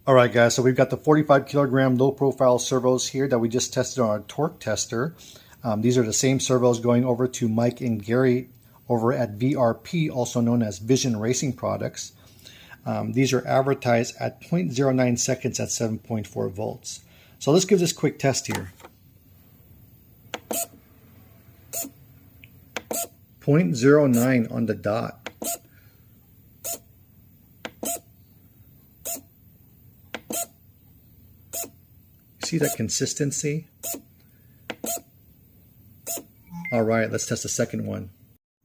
All right, guys, so we've got the 45 kilogram low profile servos here that we just tested on our torque tester. These are the same servos going over to Mike and Gary over at VRP, also known as Vision Racing Products. These are advertised at 0.09 seconds at 7.4 volts. So let's give this a quick test here. 0.09 on the dot. See that consistency? All right, let's test the second one.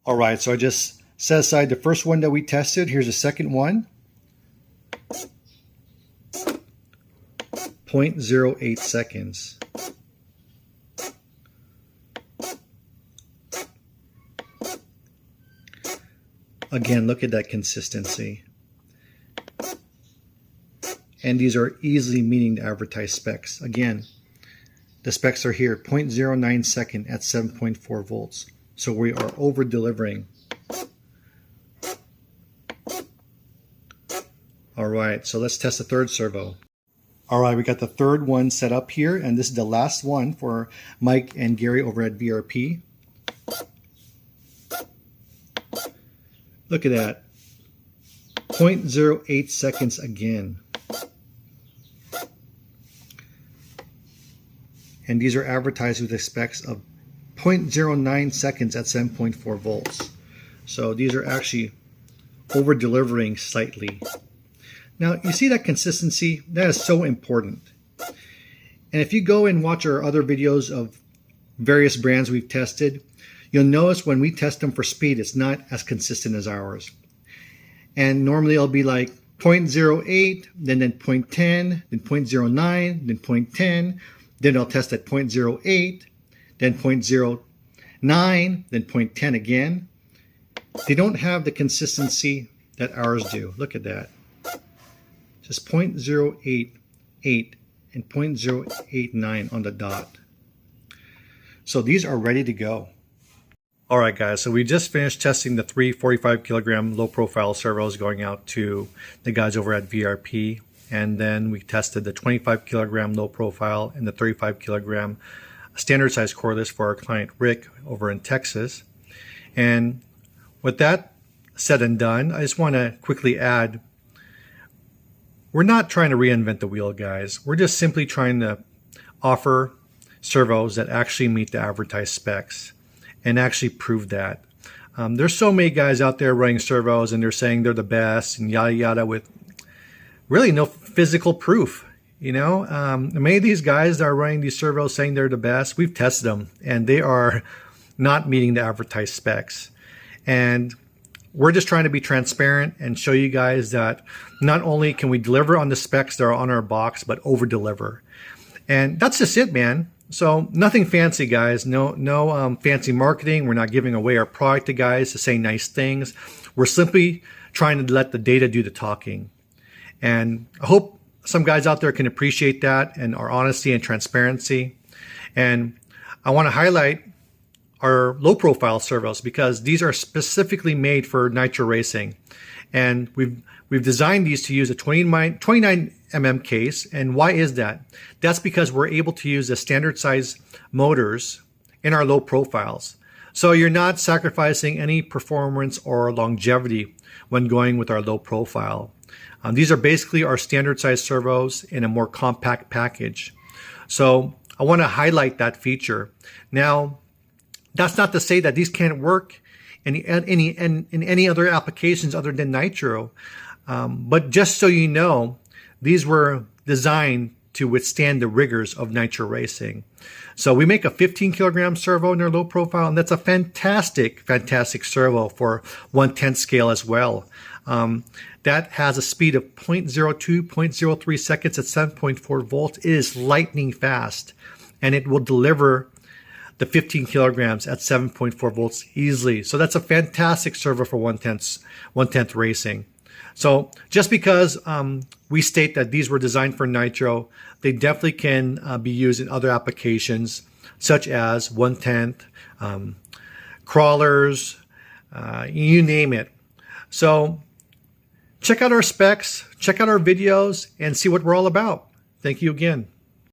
All right, so I just set aside the first one that we tested. Here's the second one. 0.08 seconds. Again, look at that consistency. And these are easily meeting the advertised specs. Again, the specs are here, 0.09 second at 7.4 volts. So we are over delivering. All right, so let's test the third servo. All right, we got the third one set up here, and this is the last one for Mike and Gary over at VRP. Look at that, 0.08 seconds again. And these are advertised with the specs of 0.09 seconds at 7.4 volts. So these are actually over delivering slightly. Now you see that consistency? That is so important. And if you go and watch our other videos of various brands we've tested, you'll notice when we test them for speed, it's not as consistent as ours. And normally it'll be like 0.08, then 0.10, then 0.09, then 0.10, then I'll test at 0.08, then 0.09, then 0.10 again. They don't have the consistency that ours do. Look at that. Just 0.088 and 0.089 on the dot. So these are ready to go. All right, guys, so we just finished testing the 3 45 kilogram low profile servos going out to the guys over at VRP. And then we tested the 25 kilogram low profile and the 35 kilogram standard size cordless for our client Rick over in Texas. And with that said and done, I just want to quickly add, we're not trying to reinvent the wheel, guys. We're just simply trying to offer servos that actually meet the advertised specs and actually prove that. There's so many guys out there running servos and they're saying they're the best and yada yada with really no physical proof. You know, many of these guys that are running these servos saying they're the best, we've tested them and they are not meeting the advertised specs. And we're just trying to be transparent and show you guys that not only can we deliver on the specs that are on our box, but over deliver. And that's just it, man. So nothing fancy, guys. No fancy marketing. We're not giving away our product to guys to say nice things. We're simply trying to let the data do the talking. And I hope some guys out there can appreciate that and our honesty and transparency. And I want to highlight our low profile servos because these are specifically made for nitro racing. And we've designed these to use a 29 mm case. And why is that? That's because we're able to use the standard size motors in our low profiles. So you're not sacrificing any performance or longevity when going with our low profile. These are basically our standard size servos in a more compact package. So I want to highlight that feature. Now, that's not to say that these can't work in any other applications other than nitro. But just so you know, these were designed to withstand the rigors of nitro racing. So we make a 15 kilogram servo in our low profile, and that's a fantastic servo for 1/10 scale as well. That has a speed of 0.02, 0.03 seconds at 7.4 volts. It is lightning fast, and it will deliver the 15 kilograms at 7.4 volts easily. So that's a fantastic servo for 1/10 racing. So just because we state that these were designed for nitro, they definitely can be used in other applications such as 1/10, crawlers, you name it. So Check out our specs, check out our videos, and see what we're all about. Thank you again.